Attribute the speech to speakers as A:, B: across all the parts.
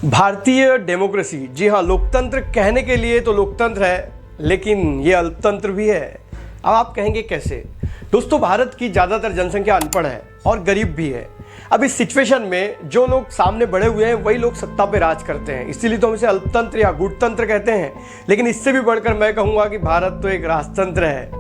A: भारतीय डेमोक्रेसी, जी हाँ, लोकतंत्र कहने के लिए तो लोकतंत्र है, लेकिन ये अल्पतंत्र भी है। अब आप कहेंगे कैसे? दोस्तों, भारत की ज़्यादातर जनसंख्या अनपढ़ है और गरीब भी है। अब इस सिचुएशन में जो लोग सामने बढ़े हुए हैं वही लोग सत्ता पे राज करते हैं, इसीलिए तो हम इसे अल्पतंत्र या गुटतंत्र कहते हैं। लेकिन इससे भी बढ़कर मैं कहूँगा कि भारत तो एक राजतंत्र है।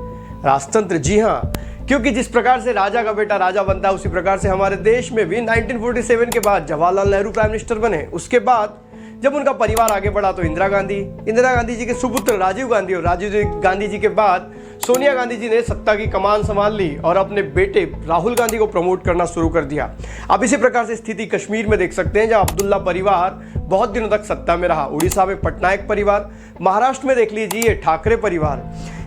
A: राजतंत्र, जी हाँ, क्योंकि जिस प्रकार से राजा का बेटा राजा बनता है उसी प्रकार से हमारे देश में भी 1947 के बाद जवाहरलाल नेहरू प्राइम मिनिस्टर बने। उसके बाद जब उनका परिवार आगे बढ़ा तो इंदिरा गांधी जी के सुपुत्र राजीव गांधी, और राजीव गांधी जी के बाद सोनिया गांधी जी ने सत्ता की कमान संभाल ली और अपने बेटे राहुल गांधी को प्रमोट करना शुरू कर दिया। अब इसी प्रकार से स्थिति कश्मीर में देख सकते हैं, जहां अब्दुल्ला परिवार बहुत दिनों तक सत्ता में रहा। उड़ीसा में पटनायक परिवार, महाराष्ट्र में देख लीजिए ठाकरे परिवार।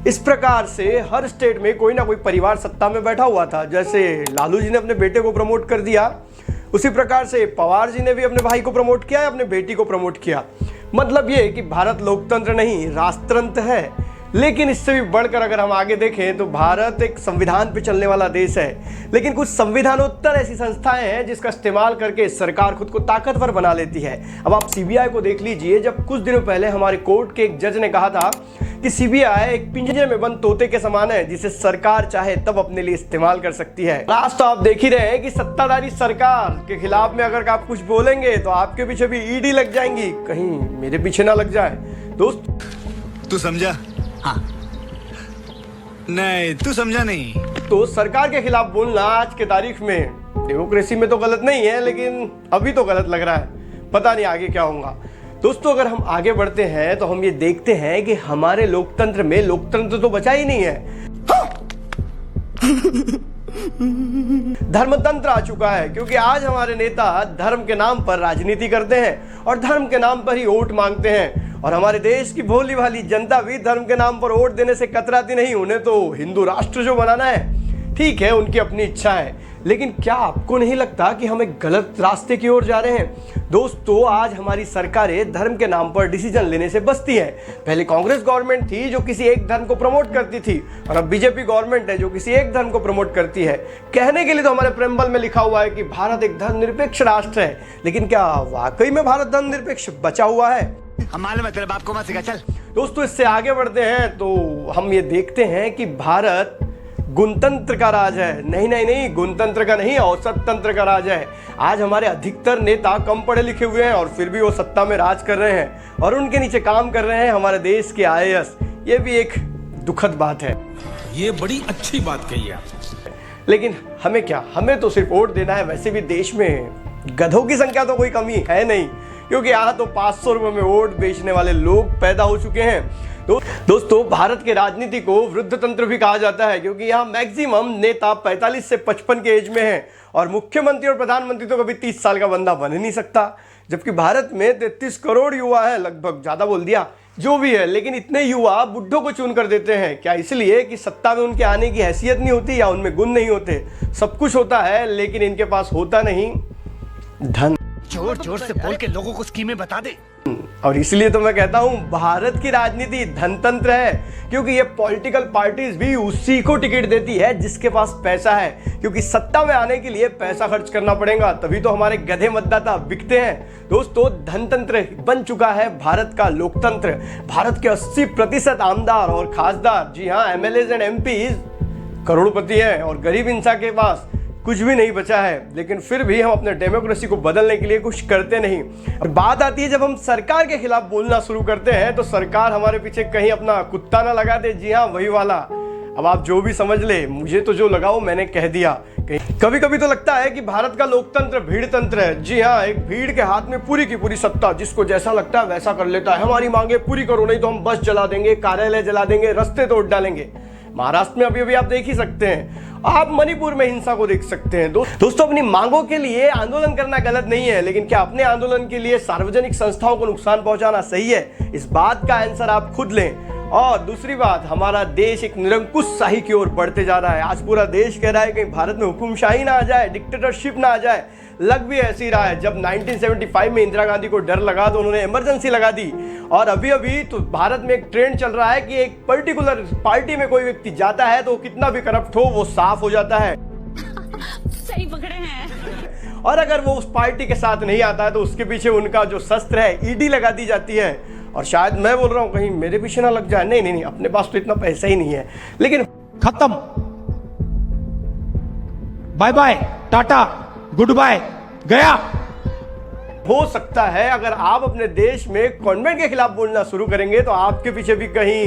A: इस प्रकार से हर स्टेट में कोई ना कोई परिवार सत्ता में बैठा हुआ था। जैसे लालू जी ने अपने बेटे को प्रमोट कर दिया, उसी प्रकार से पवार जी ने भी अपने भाई को प्रमोट किया, अपने बेटी को प्रमोट किया। मतलब ये कि भारत लोकतंत्र नहीं, राजतंत्र है। लेकिन इससे भी बढ़कर अगर हम आगे देखें तो भारत एक संविधान पे चलने वाला देश है। लेकिन कुछ संविधानोत्तर ऐसी संस्थाएं हैं जिसका इस्तेमाल करके सरकार खुद को ताकतवर बना लेती है। अब आप सीबीआई को देख लीजिए। जब कुछ दिनों पहले हमारे कोर्ट के एक जज ने कहा था कि सीबीआई एक पिंजरे में बंद तोते के समान है, जिसे सरकार चाहे तब अपने लिए इस्तेमाल कर सकती है। लास्ट तो आप देख ही रहे हैं कि सत्ताधारी सरकार के खिलाफ में अगर आप कुछ बोलेंगे तो आपके पीछे भी ईडी लग जाएंगी, कहीं मेरे पीछे ना लग जाए। दोस्त,
B: तू समझा? हाँ। नहीं, तू समझा नहीं।
A: तो सरकार के खिलाफ बोलना आज के तारीख में डेमोक्रेसी में तो गलत नहीं है, लेकिन अभी तो गलत लग रहा है। पता नहीं आगे क्या होगा। दोस्तों, अगर हम आगे बढ़ते हैं तो हम ये देखते हैं कि हमारे लोकतंत्र में लोकतंत्र तो बचा ही नहीं है, धर्मतंत्र आ चुका है। क्योंकि आज हमारे नेता धर्म के नाम पर राजनीति करते हैं और धर्म के नाम पर ही वोट मांगते हैं। और हमारे देश की भोली भाली जनता भी धर्म के नाम पर वोट देने से कतराती नहीं। उन्हें तो हिंदू राष्ट्र जो बनाना है, ठीक है, उनकी अपनी इच्छा है। लेकिन क्या आपको नहीं लगता कि हम एक गलत रास्ते की ओर जा रहे हैं? दोस्तों, आज हमारी सरकारें धर्म के नाम पर डिसीजन लेने से बचती है। पहले कांग्रेस गवर्नमेंट थी जो किसी एक धर्म को प्रमोट करती थी, और अब बीजेपी गवर्नमेंट है जो किसी एक धर्म को प्रमोट करती है। कहने के लिए तो हमारे प्रेम्बल में लिखा हुआ है कि भारत एक धर्मनिरपेक्ष राष्ट्र है, लेकिन क्या वाकई में भारत धर्मनिरपेक्ष बचा हुआ है?
B: हम मालूम है, तेरे बाप को मत सिखा, चल।
A: दोस्तों, इससे आगे बढ़ते हैं तो हम ये देखते हैं कि भारत गुणतंत्र का राज है। नहीं, गुणतंत्र का नहीं, औसत तंत्र का राज है। आज हमारे अधिकतर नेता कम पढ़े लिखे हुए हैं और फिर भी वो सत्ता में राज कर रहे हैं, और उनके नीचे काम कर रहे हैं हमारे देश के आईएएस। ये भी एक दुखद बात है।
C: ये बड़ी अच्छी बात कही है।
A: लेकिन हमें क्या, हमें तो सिर्फ वोट देना है। वैसे भी देश में गधों की संख्या तो कोई कमी है नहीं, क्योंकि यहाँ तो 500 रुपए में वोट बेचने वाले लोग पैदा हो चुके हैं। दोस्तों, भारत के राजनीति को वृद्ध तंत्र भी कहा जाता है, क्योंकि यहाँ मैक्सिमम नेता 45 से 55 के एज में हैं, और मुख्यमंत्री और प्रधानमंत्री तो कभी 30 साल का बंदा बन ही नहीं सकता। जबकि भारत में 33 करोड़ युवा है, लगभग, ज़्यादा बोल दिया, जो भी है। लेकिन इतने युवा बुड्ढों को चुन कर देते हैं। क्या इसलिए कि सत्ता में उनके आने की हैसियत नहीं होती या उनमें गुण नहीं होते? सब कुछ होता है, लेकिन इनके पास होता नहीं धन।
B: जोर जोर से बोल के लोगों को स्कीमें बता दे।
A: और इसलिए तो मैं कहता हूं भारत की राजनीति धनतंत्र है, क्योंकि ये पॉलिटिकल पार्टीज भी उसी को टिकट देती है जिसके पास पैसा है। क्योंकि सत्ता में आने के लिए पैसा खर्च करना पड़ेगा, तभी तो हमारे गधे मतदाता बिकते हैं। दोस्तों, धनतंत्र बन चुका है भारत का लोकतंत्र। भारत के 80% आमदार और खासदार, जी हाँ, एमएलएज एंड एमपीज करोड़पति है, और गरीब इंसान के पास कुछ भी नहीं बचा है। लेकिन फिर भी हम अपने डेमोक्रेसी को बदलने के लिए कुछ करते नहीं। और बात आती है जब हम सरकार के खिलाफ बोलना शुरू करते हैं तो सरकार हमारे पीछे कहीं अपना कुत्ता ना लगा दे। जी हाँ, वही वाला। अब आप जो भी समझ ले, मुझे तो जो लगा वो मैंने कह दिया। कभी कभी तो लगता है कि भारत का लोकतंत्र भीड़ तंत्र है। जी हाँ, एक भीड़ के हाथ में पूरी की पूरी सत्ता, जिसको जैसा लगता है वैसा कर लेता है। हमारी मांगे पूरी करो, नहीं तो हम बस जला देंगे, कार्यालय जला देंगे, रास्ते तोड़ डालेंगे। महाराष्ट्र में अभी आप देख ही सकते हैं। आप मणिपुर में हिंसा को देख सकते हैं। दोस्तों, अपनी मांगों के लिए आंदोलन करना गलत नहीं है, लेकिन क्या अपने आंदोलन के लिए सार्वजनिक संस्थाओं को नुकसान पहुंचाना सही है? इस बात का आंसर आप खुद लें। और दूसरी बात, हमारा देश एक निरंकुश शाही की ओर बढ़ते जा रहा है। आज पूरा देश कह रहा है कि भारत में हुकुमशाही ना आ जाए, डिक्टेटरशिप ना आ जाए। लग भी ऐसी रहा है। जब 1975 में इंदिरा गांधी को डर लगा तो उन्होंने इमरजेंसी लगा दी, और अभी तो भारत में एक ट्रेंड चल रहा है कि एक पर्टिकुलर पार्टी में कोई व्यक्ति जाता है तो कितना भी करप्ट हो वो साफ हो जाता है।
D: सही पकड़े हैं।
A: और अगर वो उस पार्टी के साथ नहीं आता है तो उसके पीछे उनका जो शस्त्र है ईडी लगा दी जाती है। और शायद मैं बोल रहा हूं कहीं मेरे पीछे ना लग जाए, नहीं नहीं नहीं, अपने पास तो इतना पैसा ही नहीं है। लेकिन
C: खत्म, bye bye, ta-ta, good bye, गया।
A: हो सकता है अगर आप अपने देश में कॉन्वेंट के खिलाफ बोलना शुरू करेंगे तो आपके पीछे भी कहीं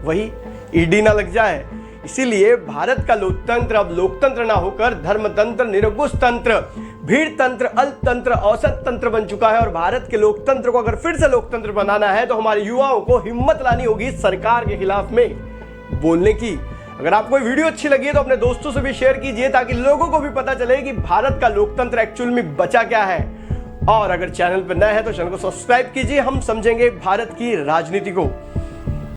A: वही ईडी ना लग जाए। इसीलिए भारत का लोकतंत्र अब लोकतंत्र ना होकर धर्मतंत्र, निरंकुश तंत्र, भीड़ तंत्र, अल्पतंत्र, औसत तंत्र बन चुका है। और भारत के लोकतंत्र को अगर फिर से लोकतंत्र बनाना है तो हमारे युवाओं को हिम्मत लानी होगी सरकार के खिलाफ में बोलने की। अगर आपको वीडियो अच्छी लगी है तो अपने दोस्तों से भी शेयर कीजिए ताकि लोगों को भी पता चले कि भारत का लोकतंत्र एक्चुअल में बचा क्या है। और अगर चैनल पर नए हैं तो चैनल को सब्सक्राइब कीजिए। हम समझेंगे भारत की राजनीति को।